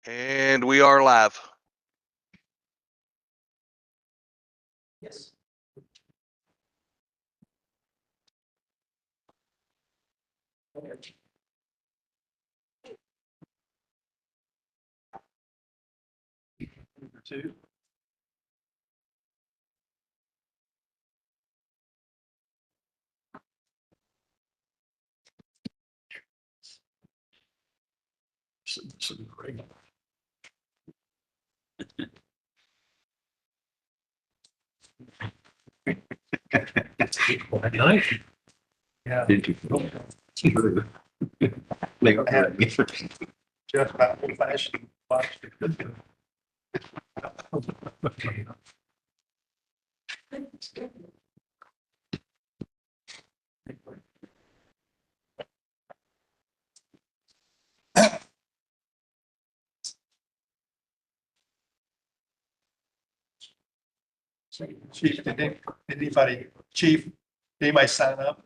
And we are live. Yes. Okay. Number 2. This would be great. Yeah. Just about old fashioned. Chief, did anybody sign up?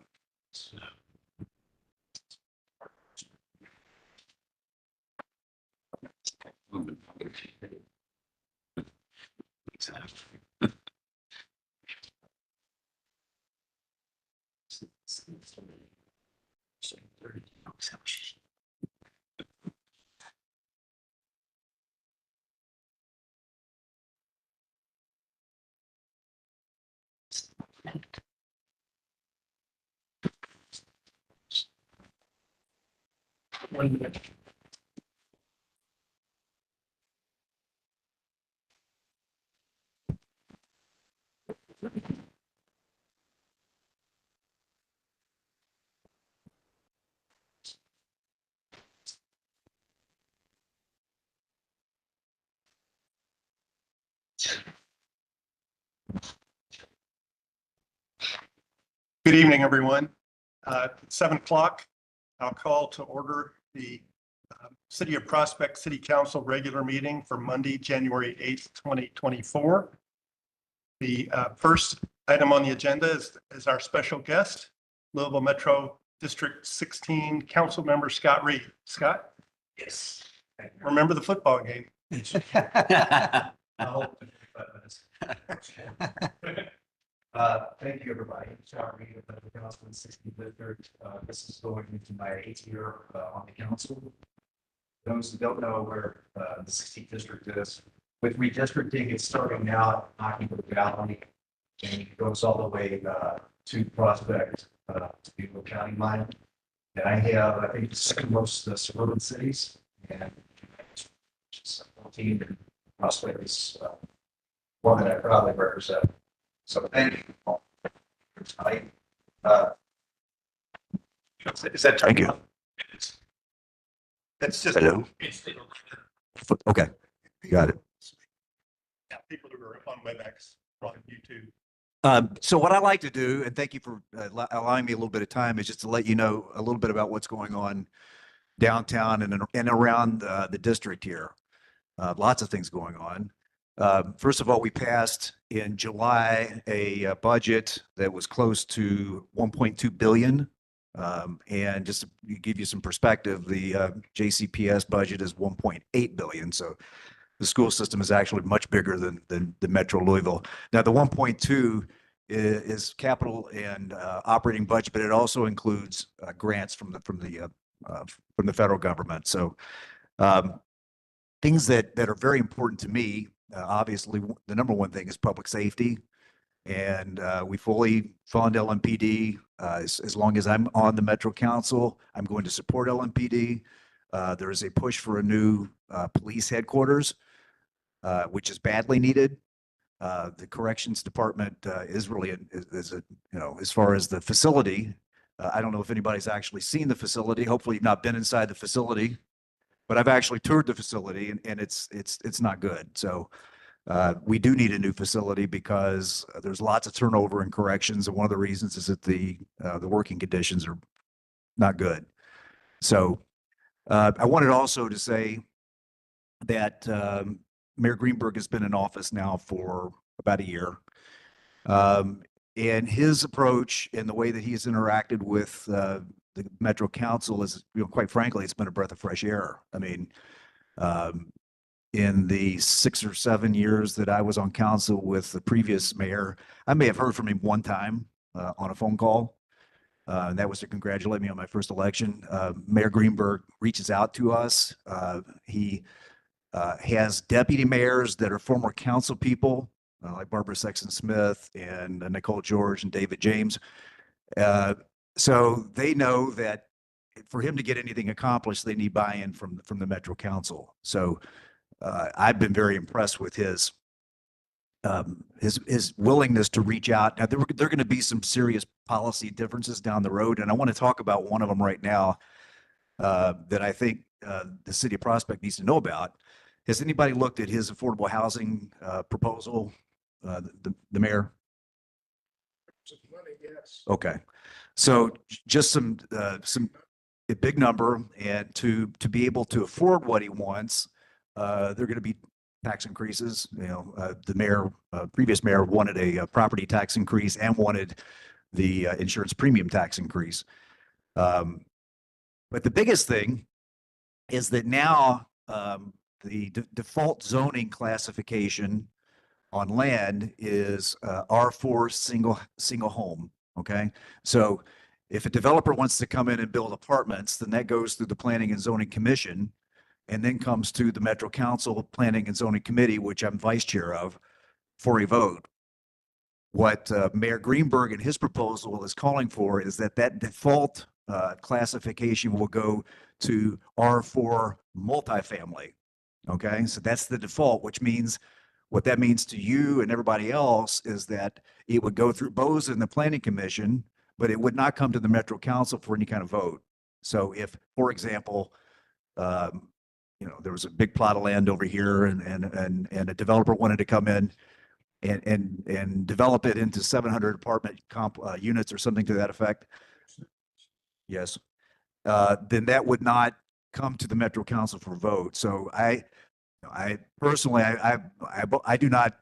One minute. Good evening, everyone. 7 o'clock, I'll call to order the City of Prospect City Council regular meeting for Monday, January 8th, 2024. The first item on the agenda is our special guest, Louisville Metro District 16 Council Member Scott Reed. Scott? Yes. Remember the football game? I hope in 5 minutes. Thank you, everybody. Scott Reed of the Council in 16th District. This is going into my 8th year on the council. Those who don't know where the 16th District is, with redistricting, it's starting out knocking the valley and it goes all the way to Prospect to Bugle County line. And I have, I think, the second most suburban cities, and 14 and Prospect is one that I proudly represent. So thank you all for tonight. Is that Thank you. That's just. Hello. Okay, got it. People who are on WebEx, on YouTube. So what I like to do, and thank you for allowing me a little bit of time, is just to let you know a little bit about what's going on downtown and around the district here. Lots of things going on. First of all, we passed in July a budget that was close to 1.2 billion. And just to give you some perspective, the JCPS budget is 1.8 billion. So the school system is actually much bigger than the Metro Louisville. Now, the 1.2 is capital and operating budget, but it also includes grants from the federal government. So things that are very important to me, obviously, the number one thing is public safety. And we fully fund LMPD. As long as I'm on the Metro Council, I'm going to support LMPD. There is a push for a new police headquarters, which is badly needed. The corrections department is really, as far as the facility, I don't know if anybody's actually seen the facility. Hopefully you've not been inside the facility, but I've actually toured the facility and it's not good. So we do need a new facility because there's lots of turnover in corrections. And one of the reasons is that the working conditions are not good. So I wanted also to say that Mayor Greenberg has been in office now for about a year. And his approach and the way that he's interacted with the Metro Council is, quite frankly, it's been a breath of fresh air. I mean, in the 6 or 7 years that I was on council with the previous mayor. I may have heard from him one time on a phone call. And that was to congratulate me on my first election. Mayor Greenberg reaches out to us. He has deputy mayors that are former council people, like Barbara Sexton Smith and Nicole George and David James. So they know that for him to get anything accomplished, they need buy-in from the Metro Council. So I've been very impressed with his willingness to reach out. Now, there are going to be some serious policy differences down the road, and I want to talk about one of them right now that I think the city of Prospect needs to know about. Has anybody looked at his affordable housing proposal, the mayor? Yes. Okay, so just some a big number, and to be able to afford what he wants, they're going to be tax increases. You know, the mayor, previous mayor, wanted a property tax increase and wanted the insurance premium tax increase. But the biggest thing is that now the default zoning classification on land is R4 single home. Okay, so if a developer wants to come in and build apartments, then that goes through the Planning and Zoning Commission, and then comes to the Metro Council Planning and Zoning Committee, which I'm vice chair of, for a vote. What Mayor Greenberg and his proposal is calling for is that default classification will go to R4 multifamily. Okay, so that's the default, which means what that means to you and everybody else is that it would go through BOZA and the Planning Commission, but it would not come to the Metro Council for any kind of vote. So if, for example, you know, there was a big plot of land over here and a developer wanted to come in and develop it into 700 apartment units or something to that effect. Yes. Then that would not come to the Metro Council for vote. So I personally, I do not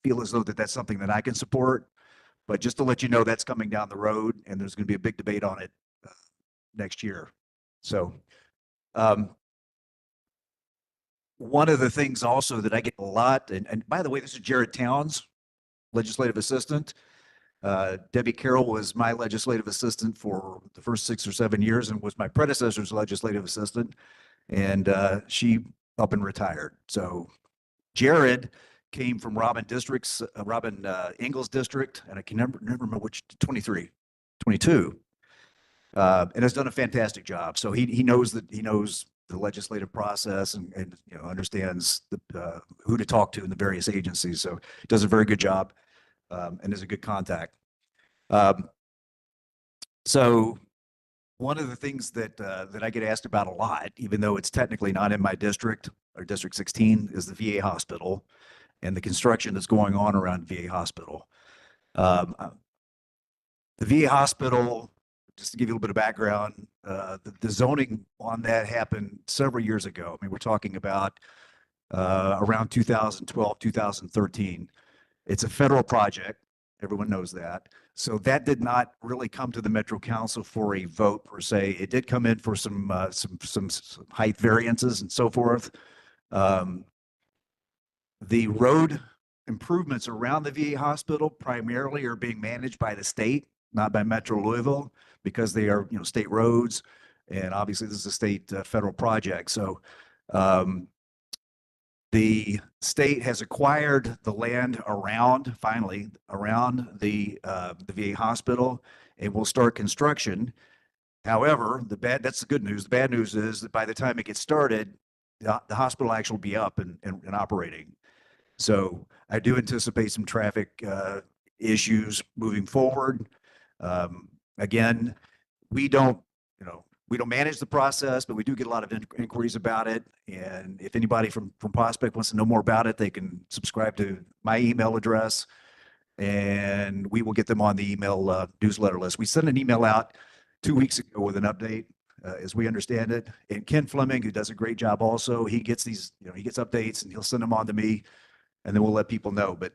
feel as though that's something that I can support, but just to let you know, that's coming down the road and there's going to be a big debate on it next year. So, one of the things also that I get a lot, and by the way, this is Jared Towns, legislative assistant. Debbie Carroll was my legislative assistant for the first 6 or 7 years and was my predecessor's legislative assistant. And she up and retired. So Jared came from Robin Ingalls district, and I can never remember which, 23, 22, and has done a fantastic job. So he knows the legislative process and you know, understands who to talk to in the various agencies. So he does a very good job and is a good contact. So one of the things that I get asked about a lot, even though it's technically not in my district or District 16, is the VA hospital and the construction that's going on around VA hospital. The VA hospital, just to give you a little bit of background, the zoning on that happened several years ago. I mean, we're talking about around 2012, 2013. It's a federal project. Everyone knows that. So that did not really come to the Metro Council for a vote per se. It did come in for some height variances and so forth. The road improvements around the VA hospital primarily are being managed by the state, not by Metro Louisville, because they are, you know, state roads, and obviously this is a state federal project. So the state has acquired the land finally around the VA hospital, and will start construction. However, that's the good news. The bad news is that by the time it gets started, the hospital actually will be up and operating. So I do anticipate some traffic issues moving forward. Again, we don't manage the process, but we do get a lot of inquiries about it. And if anybody from Prospect wants to know more about it, they can subscribe to my email address, and we will get them on the email newsletter list. We sent an email out 2 weeks ago with an update, as we understand it. And Ken Fleming, who does a great job also, he gets these, he gets updates and he'll send them on to me, and then we'll let people know. But,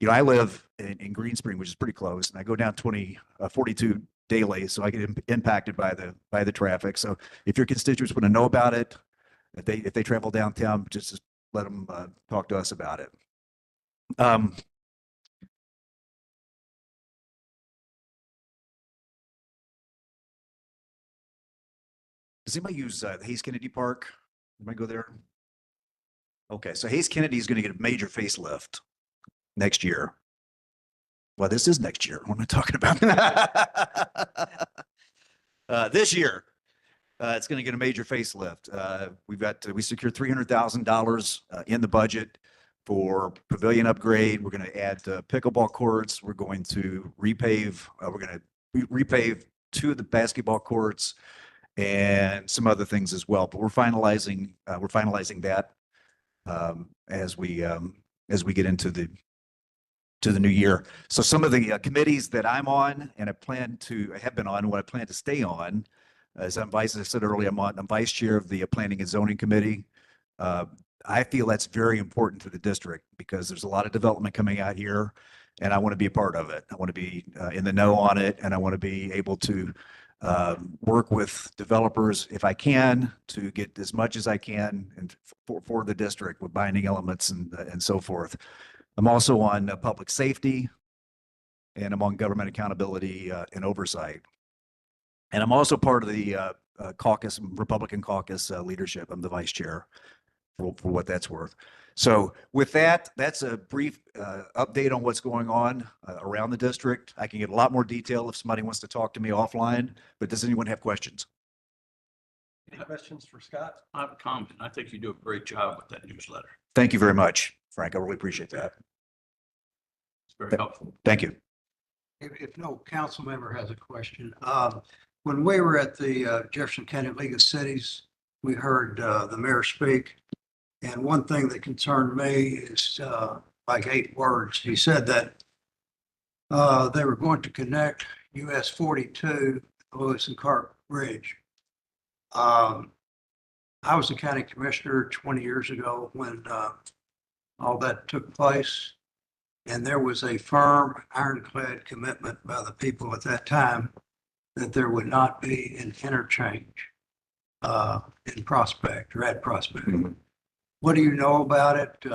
I live in Green Spring, which is pretty close, and I go down 42 daily, so I get impacted by the traffic. So if your constituents want to know about it, if they travel downtown, just let them talk to us about it. Um, Does anybody use Hayes Kennedy Park? Anybody go there? Okay, so Hayes Kennedy is going to get a major facelift next year. Well, this is next year. What am I talking about? This year, it's going to get a major facelift. We secured $300,000 in the budget for pavilion upgrade. We're going to add pickleball courts. We're going to repave. We're going to repave 2 of the basketball courts and some other things as well. But we're finalizing that as we get into the new year. So some of the committees that I'm on and I have been on, what I plan to stay on, as as I said earlier, I'm vice chair of the Planning and Zoning Committee. I feel that's very important to the district because there's a lot of development coming out here and I want to be a part of it. I want to be in the know on it, and I want to be able to work with developers if I can to get as much as I can and for the district with binding elements and so forth. I'm also on public safety, and I'm on government accountability and oversight. And I'm also part of the Republican caucus leadership. I'm the vice chair for what that's worth. So with that, that's a brief update on what's going on around the district. I can get a lot more detail if somebody wants to talk to me offline, but does anyone have questions? Any questions for Scott? I have a comment. I think you do a great job with that newsletter. Thank you very much, Frank. I really appreciate that. It's very helpful. Thank you. If no council member has a question, when we were at the Jefferson County League of Cities, we heard the mayor speak. And one thing that concerned me is like 8 words. He said that they were going to connect US 42, Lewis and Clark Bridge. I was a county commissioner 20 years ago when all that took place. And there was a firm, ironclad commitment by the people at that time that there would not be an interchange in Prospect or at Prospect. Mhm. What do you know about it? Do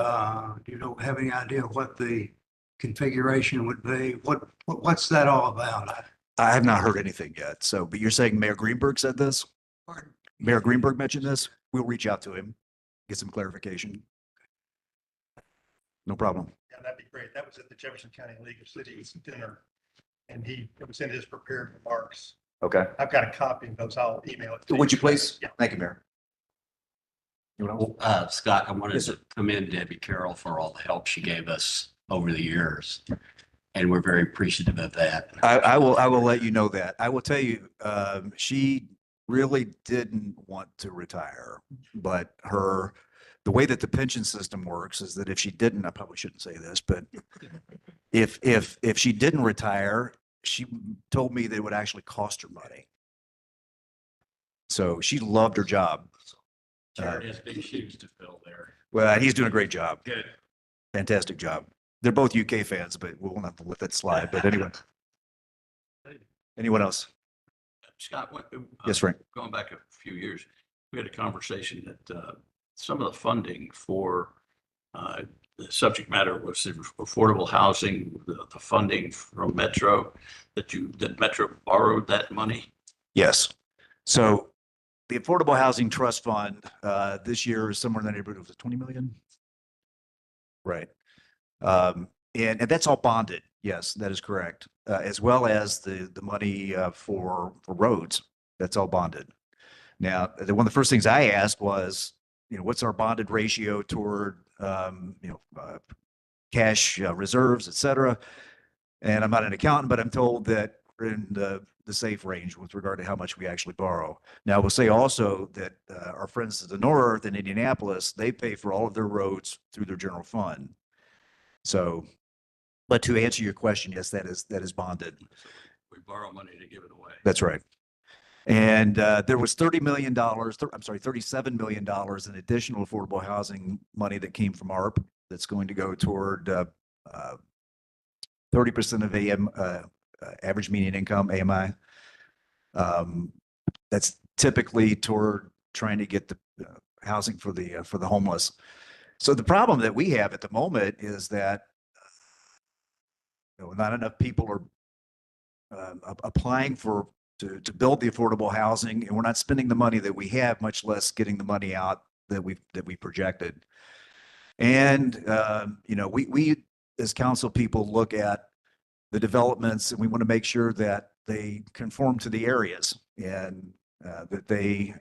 you have any idea what the configuration would be? What's that all about? I have not heard anything yet. So, but you're saying Mayor Greenberg said this? Mayor Greenberg mentioned this? We'll reach out to him, get some clarification. No problem. Yeah, that'd be great. That was at the Jefferson County League of Cities dinner. And it was in his prepared remarks. Okay. I've got a copy of those. I'll email it to you. Would you please? Yeah. Thank you, Mayor. You want to- Scott, I wanted Yes, to sir. commend Debbie Carroll for all the help she gave us over the years. And we're very appreciative of that. I will let you know that. I will tell you, she really didn't want to retire, but the way that the pension system works is that if she didn't, I probably shouldn't say this, but if she didn't retire, she told me that it would actually cost her money. So she loved her job. Jared has big shoes to fill there. Well, he's doing a great job. Good. Fantastic job. They're both UK fans, but we won't have to let that slide. But anyway, anyone else? Scott, Yes, Frank. going back a few years, we had a conversation that some of the funding for the subject matter was the affordable housing, the funding from Metro, that Metro borrowed that money. Yes. So the Affordable Housing Trust Fund this year is somewhere in the neighborhood of 20 million. Right. And that's all bonded. Yes, that is correct. As well as the money for roads. That's all bonded. Now, one of the first things I asked was, what's our bonded ratio toward, cash reserves, et cetera. And I'm not an accountant, but I'm told that we're in the safe range with regard to how much we actually borrow. Now, we'll say also that our friends to the north in Indianapolis, they pay for all of their roads through their general fund. So, but to answer your question, yes, that is bonded. We borrow money to give it away. That's right. And there was $37 million in additional affordable housing money that came from ARP that's going to go toward 30% of average median income, AMI. That's typically toward trying to get the housing for the homeless. So the problem that we have at the moment is that not enough people are applying to build the affordable housing, and we're not spending the money that we have, much less getting the money out that we projected. And we as council people look at the developments, and we want to make sure that they conform to the areas, and that they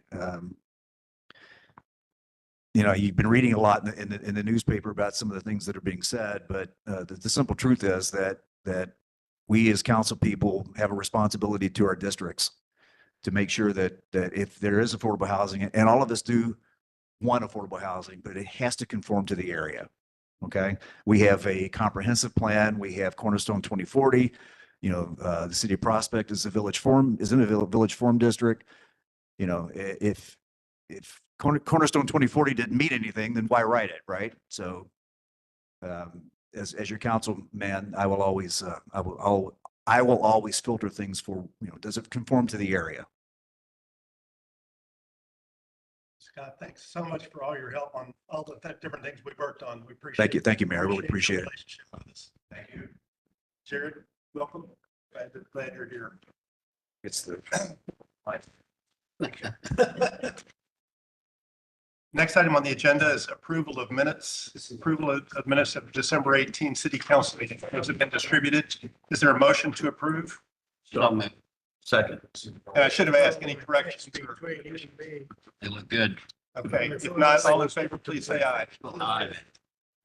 you've been reading a lot in the newspaper about some of the things that are being said, but the simple truth is that we as council people have a responsibility to our districts to make sure that if there is affordable housing, and all of us do want affordable housing, but it has to conform to the area. Okay. We have a comprehensive plan. We have Cornerstone 2040. The city of Prospect is in a village form district. If Cornerstone 2040 didn't mean anything, then why write it, right? So, as your councilman, I will always filter things for, does it conform to the area? Scott, thanks so much for all your help on all the different things we've worked on. We appreciate it. Thank you, Mayor. I really appreciate your it. relationship with us. Thank you. Jared, welcome. Glad you're here. It's the Next item on the agenda is approval of minutes. Approval of minutes of December 18 city council meeting. Those have been distributed. Is there a motion to approve? So moved. Second. And I should have asked any corrections. They look good. Okay, if not, all in favor, please say aye. Aye.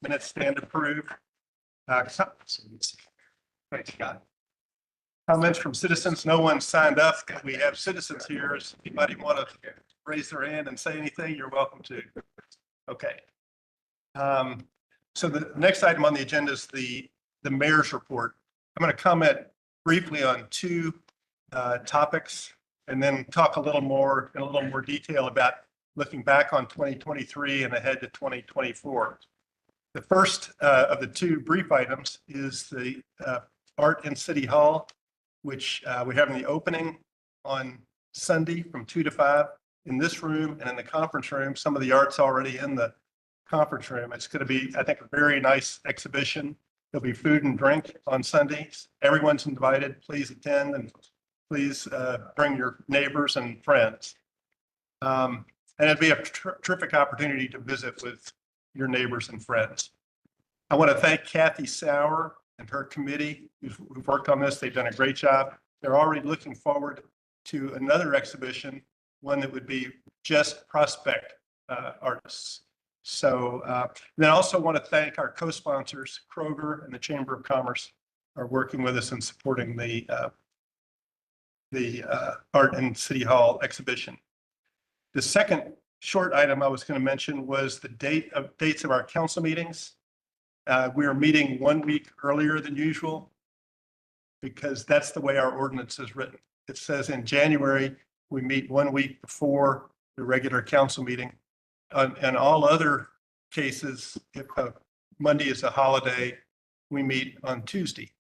Minutes stand approved. Thanks, Scott. Comments from citizens. No one signed up. We have citizens here. If anybody want to raise their hand and say anything, you're welcome to. Okay. So the next item on the agenda is the mayor's report. I'm going to comment briefly on two topics and then talk in a little more detail about looking back on 2023 and ahead to 2024. The first of the two brief items is the Art in City Hall, which we're having the opening on Sunday from 2 to 5 in this room and in the conference room. Some of the art's already in the conference room. It's going to be, I think, a very nice exhibition. There'll be food and drink on Sundays. Everyone's invited. Please attend, and please bring your neighbors and friends. And it'd be a terrific opportunity to visit with your neighbors and friends. I want to thank Kathy Sauer and her committee who've worked on this. They've done a great job. They're already looking forward to another exhibition, one that would be just Prospect artists. So then I also want to thank our co-sponsors, Kroger and the Chamber of Commerce, are working with us in supporting the Art in City Hall exhibition. The second short item I was going to mention was the dates of our council meetings. We are meeting 1 week earlier than usual because that's the way our ordinance is written. It says in January, we meet 1 week before the regular council meeting. And all other cases, if Monday is a holiday, we meet on Tuesday.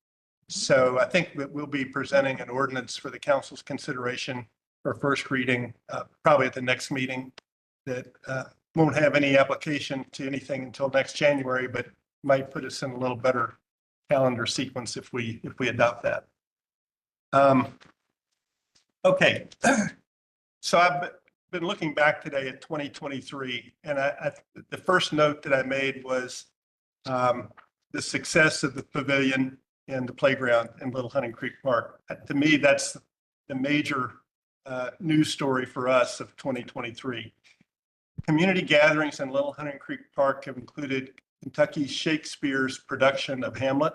So I think that we'll be presenting an ordinance for the council's consideration for first reading, probably at the next meeting, that won't have any application to anything until next January, but might put us in a little better calendar sequence if we adopt that. Okay, so I've been looking back today at 2023, and the first note that I made was the success of the pavilion and the playground in Little Hunting Creek Park. To me, that's the major news story for us of 2023. Community gatherings in Little Hunting Creek Park have included Kentucky Shakespeare's production of Hamlet.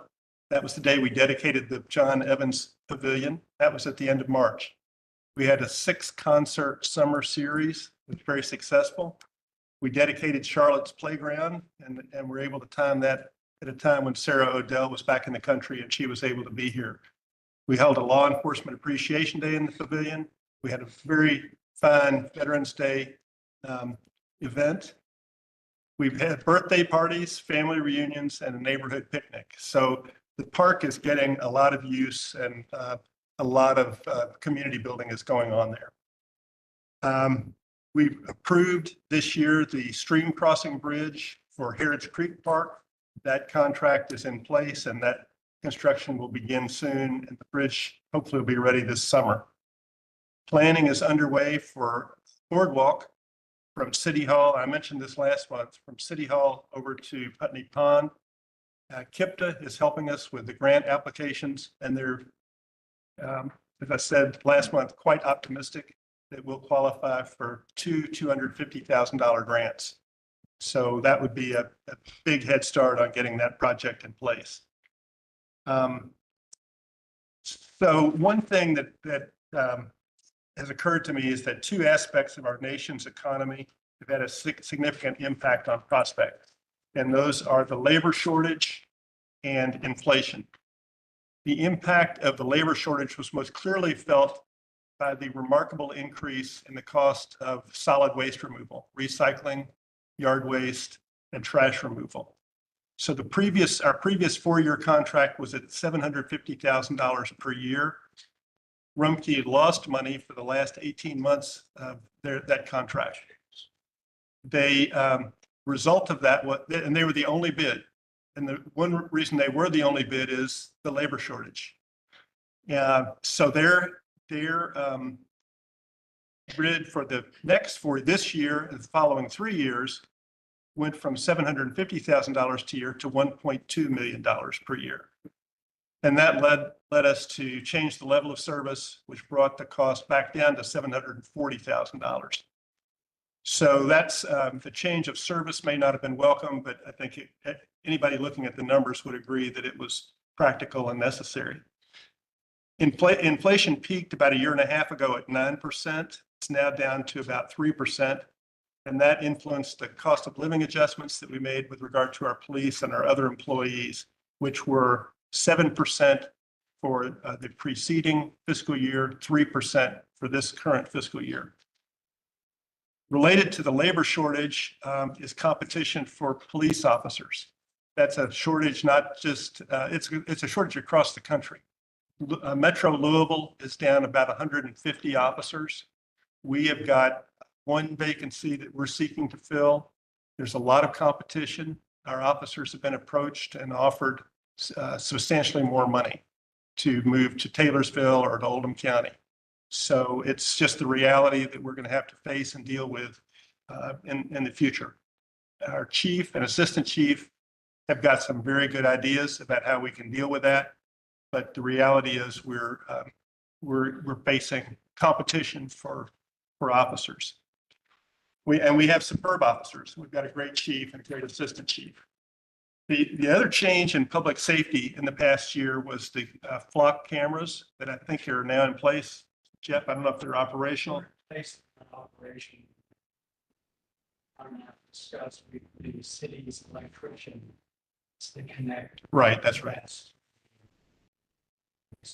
That was the day we dedicated the John Evans Pavilion. That was at the end of March. We had a 6-concert summer series, which was very successful. We dedicated Charlotte's Playground, and were able to time that at a time when Sarah Odell was back in the country and she was able to be here. We held a Law Enforcement Appreciation Day in the pavilion. We had a very fine Veterans Day event. We've had birthday parties, family reunions, and a neighborhood picnic. So the park is getting a lot of use, and a lot of community building is going on there. We've approved this year the stream crossing bridge for Heritage Creek Park. That contract is in place and that construction will begin soon and the bridge hopefully will be ready this summer. Planning is underway for boardwalk from City Hall. I mentioned this last month, from City Hall over to Putney Pond. KIPTA is helping us with the grant applications and they're, as I said last month, quite optimistic that we'll qualify for two $250,000 grants. So that would be a big head start on getting that project in place. So one thing that has occurred to me is that two aspects of our nation's economy have had a significant impact on prospects. And those are the labor shortage and inflation. The impact of the labor shortage was most clearly felt by the remarkable increase in the cost of solid waste removal, recycling, yard waste, and trash removal. So our previous 4-year contract was at $750,000 per year. Rumpke lost money for the last 18 months of that contract. They result of that, and they were the only bid. And the one reason they were the only bid is the labor shortage. So their bid for this year and the following 3 years went from $750,000 a year to $1.2 million per year. And that led us to change the level of service, which brought the cost back down to $740,000. So that's the change of service may not have been welcome, but I think anybody looking at the numbers would agree that it was practical and necessary. Inflation peaked about 1.5 years ago at 9%. It's now down to about 3%. And that influenced the cost of living adjustments that we made with regard to our police and our other employees, which were 7% for the preceding fiscal year, 3% for this current fiscal year. Related to the labor shortage is competition for police officers. That's a shortage, not just, it's a shortage across the country. Metro Louisville is down about 150 officers. We have got one vacancy that we're seeking to fill. There's a lot of competition. Our officers have been approached and offered substantially more money to move to Taylorsville or to Oldham County. So it's just the reality that we're going to have to face and deal with in the future. Our chief and assistant chief have got some very good ideas about how we can deal with that. But the reality is we're facing competition for officers. We have superb officers. We've got a great chief and a great assistant chief. The other change in public safety in the past year was the flock cameras that I think are now in place. Jeff, I don't know if they're operational. Based on operation, I'm going to discuss with the city's electrician to connect. Right, that's right.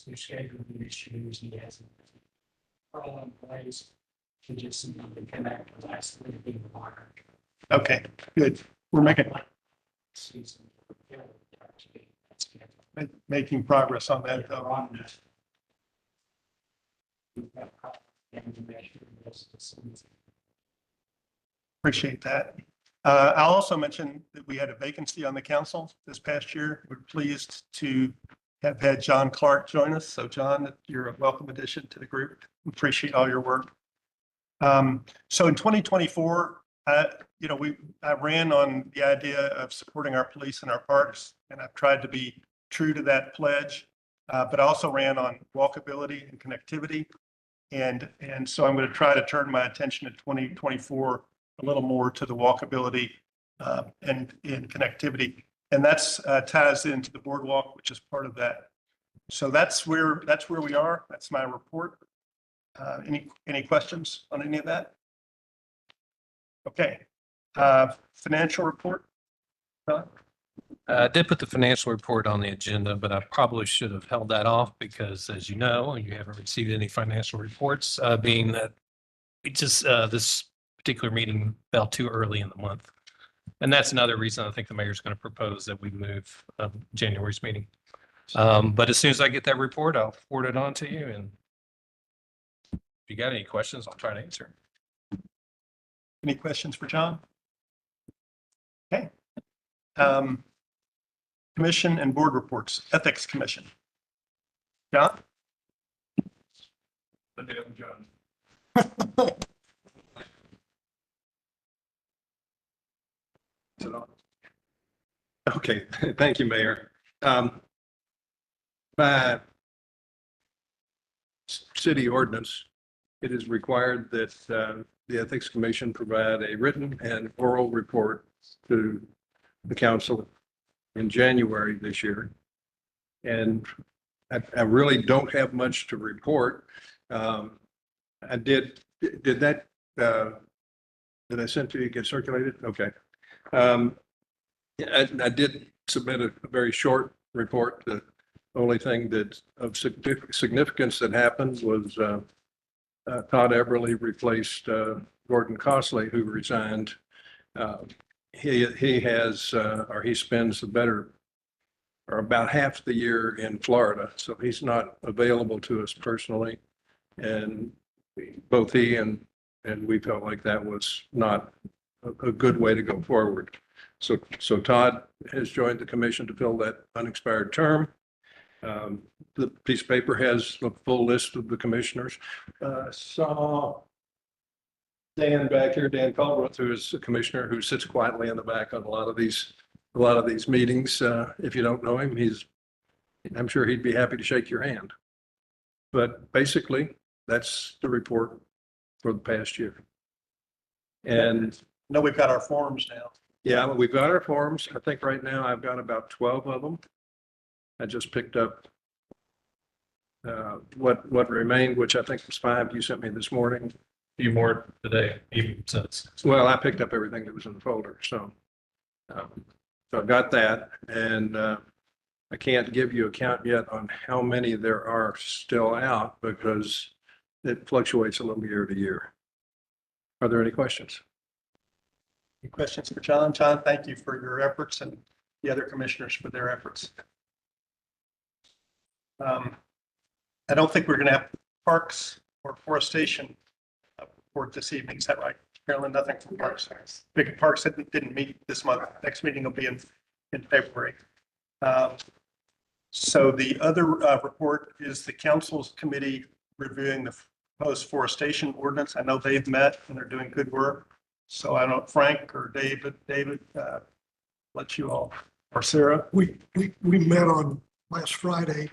They're scheduling issues. He has a problem in place. He just needs to connect with isolating water. Okay, good. We're making progress on that though. Appreciate that. I'll also mention that we had a vacancy on the council this past year. We're pleased to have had John Clark join us. So John, you're a welcome addition to the group. Appreciate all your work. So in 2024, I ran on the idea of supporting our police and our parks, and I've tried to be true to that pledge, but I also ran on walkability and connectivity. And so I'm going to try to turn my attention in 2024 a little more to the walkability and connectivity. And that's ties into the boardwalk, which is part of that. So that's where we are. That's my report. Any questions on any of that? Okay. Financial report. I did put the financial report on the agenda, but I probably should have held that off because, as you know, you haven't received any financial reports, being that we just this particular meeting fell too early in the month. And that's another reason I think the mayor's going to propose that we move January's meeting. But as soon as I get that report, I'll forward it on to you. And if you got any questions, I'll try to answer. Any questions for John? Okay, Commission and board reports, Ethics Commission. John? Okay, thank you, Mayor. By city ordinance, it is required that the Ethics Commission provide a written and oral report to the council in January this year. And I really don't have much to report. I did that, did I send to you get circulated? Okay. I did submit a very short report. The only thing that of significance that happened was Todd Eberly replaced Gordon Costley, who resigned. He has, or he spends the better, or about half the year in Florida, so he's not available to us personally. And both he and we felt like that was not a good way to go forward. So Todd has joined the commission to fill that unexpired term. The piece of paper has a full list of the commissioners. Saw Dan back here, Dan Culbreth, who is a commissioner who sits quietly in the back on a lot of these meetings. If you don't know him, I'm sure he'd be happy to shake your hand. But basically, that's the report for the past year. And No, we've got our forms now. yeah, we've got our forms. I think right now I've got about 12 of them. I just picked up what remained, which I think was 5 you sent me this morning. Few more today, even since. Well, I picked up everything that was in the folder, so I've got that, and I can't give you a count yet on how many there are still out because it fluctuates a little year to year. Are there any questions? Any questions for John? John, thank you for your efforts and the other commissioners for their efforts. I don't think we're going to have parks or forestation report this evening. Is that right? Carolyn, nothing from parks. Big parks didn't meet this month. Next meeting will be in February. So the other report is the council's committee reviewing the proposed forestation ordinance. I know they've met and they're doing good work. So I don't know, Frank or David, let you all, or Sarah. We met on last Friday.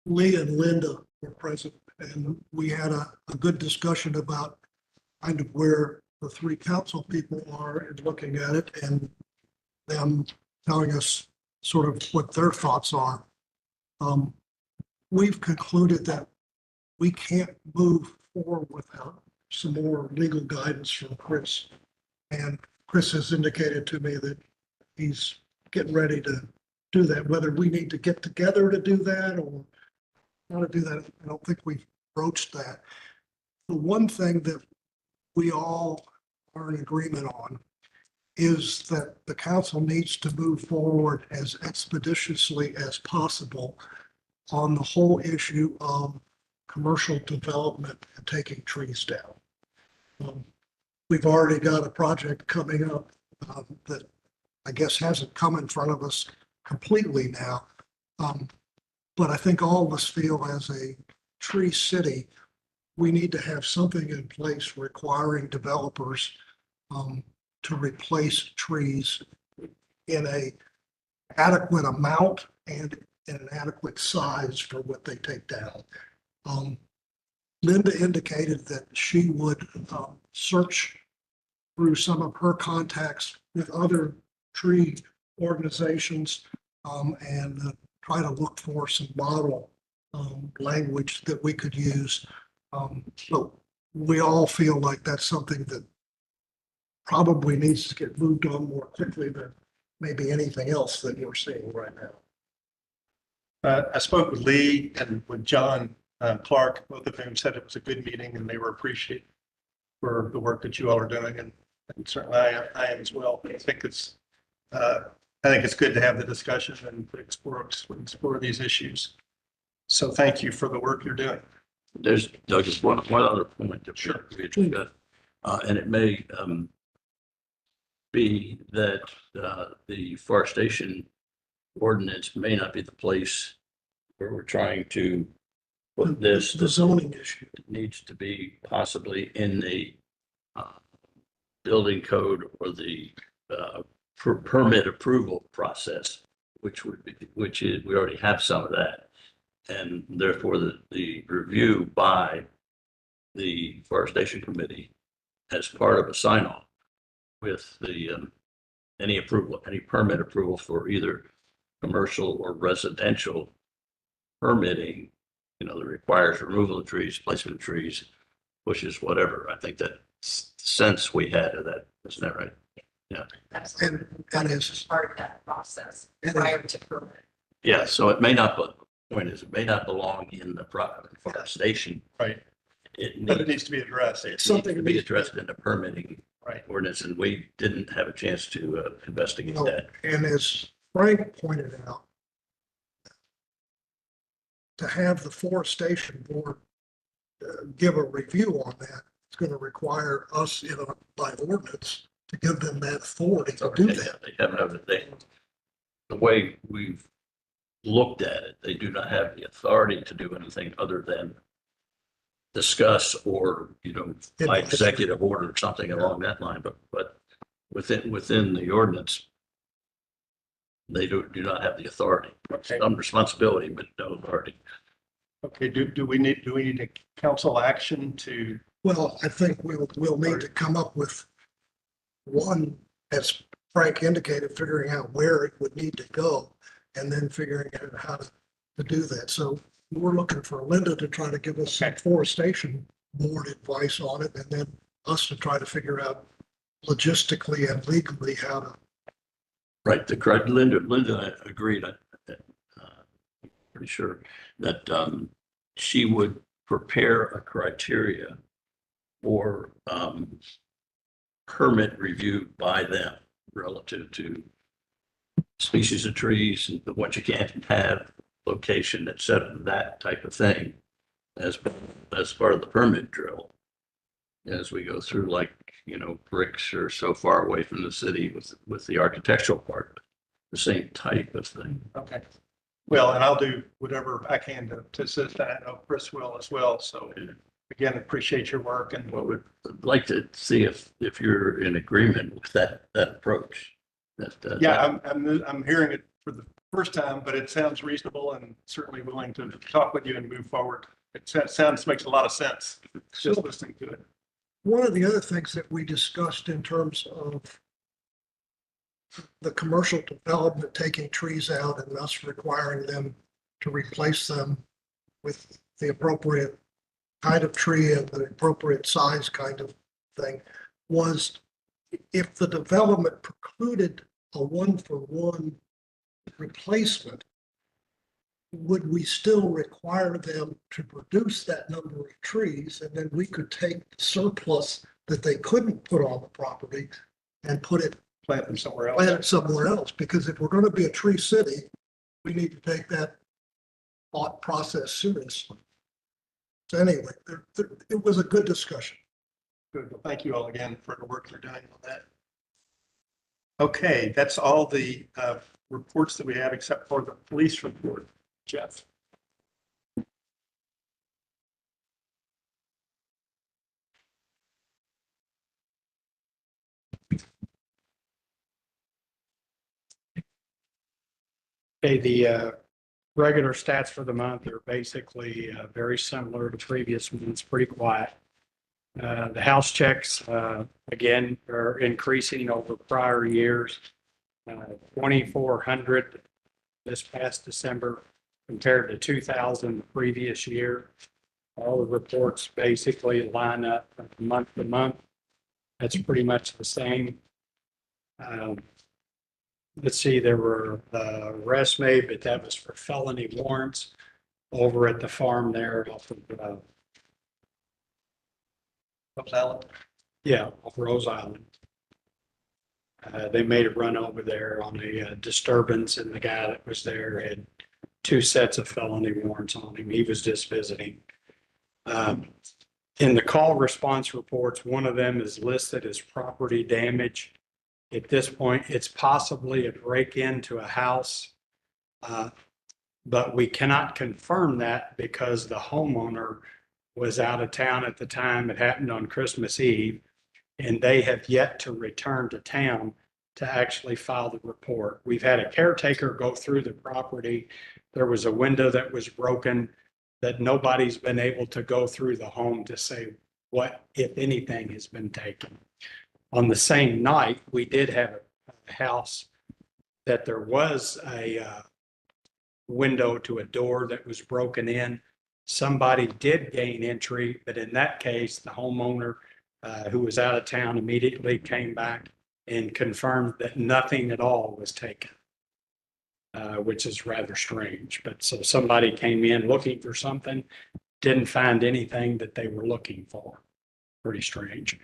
Lee and Linda were present, and we had a good discussion about kind of where the three council people are in looking at it and them telling us sort of what their thoughts are. We've concluded that we can't move forward without some more legal guidance from Chris. And Chris has indicated to me that he's getting ready to do that, whether we need to get together to do that or how to do that. I don't think we've broached that. The one thing that we all are in agreement on is that the council needs to move forward as expeditiously as possible on the whole issue of commercial development and taking trees down. We've already got a project coming up that I guess hasn't come in front of us completely now. But I think all of us feel as a tree city, we need to have something in place requiring developers to replace trees in a adequate amount and in an adequate size for what they take down. Linda indicated that she would search through some of her contacts with other tree organizations and try to look for some model language that we could use. So we all feel like that's something that probably needs to get moved on more quickly than maybe anything else that we're seeing right now. I spoke with Lee and with John Clark, both of whom said it was a good meeting and they were appreciated for the work that you all are doing. And certainly I am as well. I think it's good to have the discussion and to explore these issues. So thank you for the work you're doing. There's, Doug, just one other point that Sure. we discussed, and it may be that the forestation ordinance may not be the place where we're trying to put this. The zoning issue. Needs to be possibly in the building code or the permit approval process, which is, we already have some of that. And therefore, the review by the forestation committee as part of a sign off with the any approval, any permit approval for either commercial or residential permitting, you know, that requires removal of trees, placement of trees, bushes, whatever. I think that sense we had of that, isn't that right? And it's part of that process And prior to permit. Yeah, so it may not, but point is, it may not belong in the forestation. Right. It But it needs, needs to be addressed. it needs something to be addressed in the permitting Right. ordinance, and we didn't have a chance to investigate that. And as Frank pointed out, to have the forestation board give a review on that, it's going to require us by ordinance to give them that authority to do that. They haven't, the way we've looked at it, they do not have the authority to do anything other than discuss or, you know, by executive order or something along that line, but within the ordinance, they do not have the authority. Okay. Some responsibility, but no authority. Okay, do we need a council action to, Well, I think we'll need to come up with one, as Frank indicated, figuring out where it would need to go and then figuring out how to do that. So we're looking for Linda to try to give us some forestation board advice on it, and then us to try to figure out logistically and legally how to. Right, the correct, Linda agreed, pretty sure that she would prepare a criteria for permit review by them relative to species of trees and what you can't have, location, et cetera, that type of thing as part of the permit drill. As we go through, like, you know, bricks are so far away from the city with the architectural part, the same type of thing. okay. Well, and I'll do whatever I can to assist that. I know Chris will as well. So again, appreciate your work and What would like to see if you're in agreement with that approach. yeah, I'm hearing it for the first time, but it sounds reasonable and certainly willing to talk with you and move forward. It makes a lot of sense just listening to it. One of the other things that we discussed in terms of the commercial development, taking trees out and us requiring them to replace them with the appropriate kind of tree and the appropriate size kind of thing, was if the development precluded a one-for-one replacement, would we still require them to produce that number of trees? And then we could take the surplus that they couldn't put on the property and Plant them somewhere else. plant it somewhere else. Because if we're going to be a tree city, we need to take that thought process seriously. So anyway, it was a good discussion. Good. Well, thank you all again for the work you're doing on that. Okay, that's all the reports that we have except for the police report. Jeff. Okay, the regular stats for the month are basically very similar to previous months, pretty quiet. The house checks, again, are increasing over prior years. 2,400 this past December compared to 2,000 the previous year. All the reports basically line up from month to month. That's pretty much the same. Let's see, there were arrests made, but that was for felony warrants over at the farm there off of off Rose Island. They made a run over there on a disturbance, and the guy that was there had 2 sets of felony warrants on him. He was just visiting. In the call response reports, one of them is listed as property damage. At this point, it's possibly a break into a house. But we cannot confirm that because the homeowner was out of town at the time. It happened on Christmas Eve, and they have yet to return to town to actually file the report. We've had a caretaker go through the property. There was a window that was broken that nobody's been able to go through the home to say what, if anything, has been taken. On the same night, we did have a house that there was a window to a door that was broken in. Somebody did gain entry, but in that case, the homeowner who was out of town immediately came back and confirmed that nothing at all was taken, which is rather strange. But so somebody came in looking for something, didn't find anything that they were looking for. Pretty strange.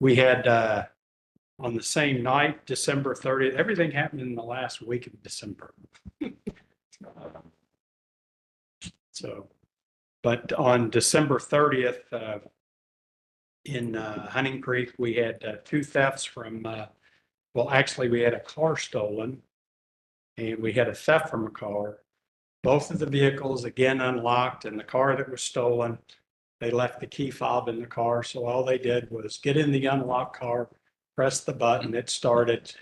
We had on the same night, December 30th, everything happened in the last week of December. So, but on December 30th, in Hunting Creek, we had 2 thefts from, well, actually, we had a car stolen and we had a theft from a car. Both of the vehicles, again, unlocked, and the car that was stolen, they left the key fob in the car. So all they did was get in the unlocked car, press the button, it started.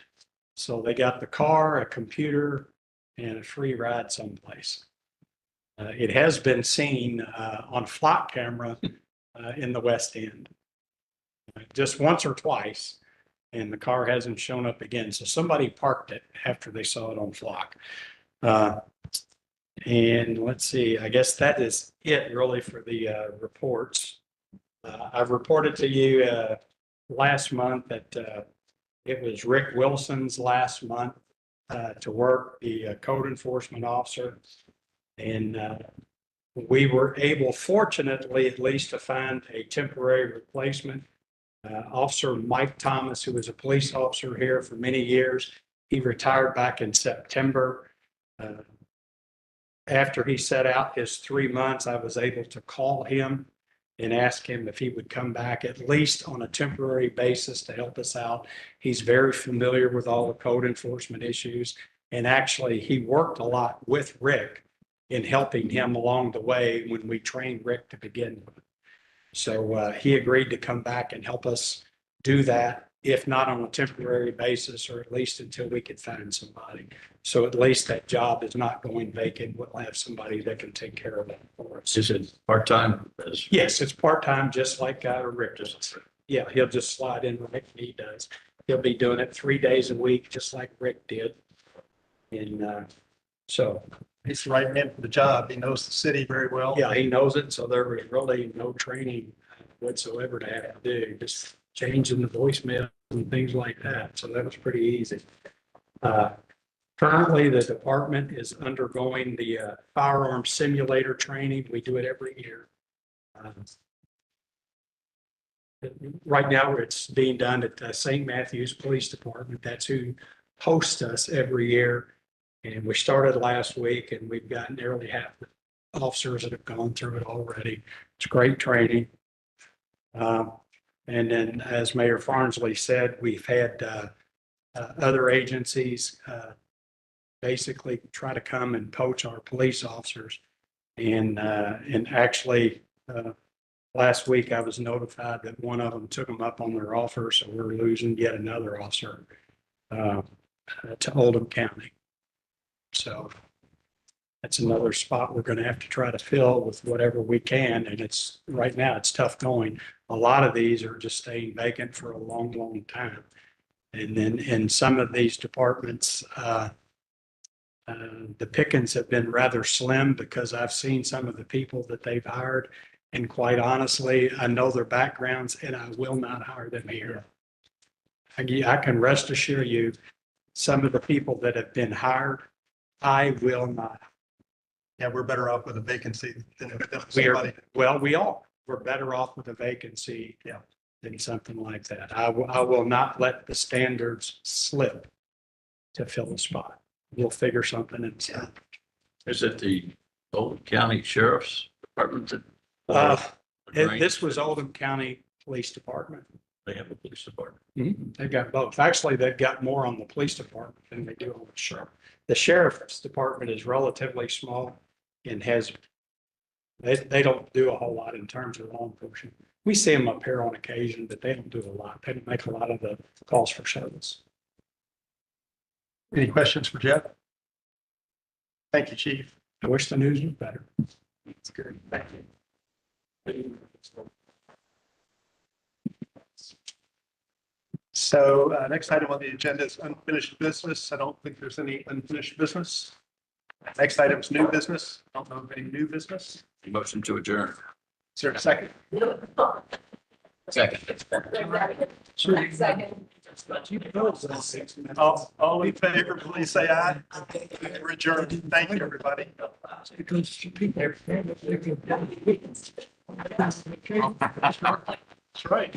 So they got the car, a computer, and a free ride someplace. It has been seen on flock camera in the West End, just once or twice, and the car hasn't shown up again. So somebody parked it after they saw it on flock. And let's see, I guess that is it really for the reports. I've reported to you last month that it was Rick Wilson's last month to work, the code enforcement officer. And we were able, fortunately, at least to find a temporary replacement. Officer Mike Thomas, who was a police officer here for many years, he retired back in September. After he set out his 3 months, I was able to call him and ask him if he would come back at least on a temporary basis to help us out. He's very familiar with all the code enforcement issues. And actually, he worked a lot with Rick in helping him along the way when we trained Rick to begin with. So he agreed to come back and help us do that, if not on a temporary basis, or at least until we could find somebody. So at least that job is not going vacant. We'll have somebody that can take care of it for us. Is it part-time? Yes, it's part-time, just like Rick does. Yeah, he'll just slide in like he does. He'll be doing it 3 days a week, just like Rick did. And so. He's the right man for the job. He knows the city very well. Yeah, he knows it. So there was really no training whatsoever to have to do, just changing the voicemail and things like that. So that was pretty easy. Currently, the department is undergoing the firearm simulator training. We do it every year. Right now, it's being done at St. Matthews Police Department. That's who hosts us every year. And we started last week, and we've got nearly half the officers that have gone through it already. It's great training. And then, as Mayor Farnsley said, we've had other agencies basically try to come and poach our police officers. And actually, last week I was notified that one of them took them up on their offer, so we're losing yet another officer to Oldham County. So that's another spot we're going to have to try to fill with whatever we can. And it's right now it's tough going. A lot of these are just staying vacant for a long, long time. And then in some of these departments, the pickings have been rather slim because I've seen some of the people that they've hired. And quite honestly, I know their backgrounds and I will not hire them here. I can rest assure you, some of the people that have been hired, I will not. Yeah, we're better off with a vacancy than We are, somebody. well, we are. We're better off with a vacancy than something like that. I will not let the standards slip to fill a spot. We'll figure something out. Is it the Oldham County Sheriff's Department that? This was Oldham County Police Department. They have a police department. They've got both. Actually, they've got more on the police department than they do on the sheriff. The sheriff's department is relatively small and they don't do a whole lot in terms of law enforcement. We see them up here on occasion, but they don't do a lot. They don't make a lot of the calls for service. Any questions for Jeff? Thank you, Chief. I wish the news was better. It's good. Thank you. So next item on the agenda is unfinished business. I don't think there's any unfinished business. Next item is new business. I don't know of any new business. Motion to adjourn. Is there a second? Second. Second. All in favor, please say aye. We're adjourned. Thank you, everybody. Because people. That's right.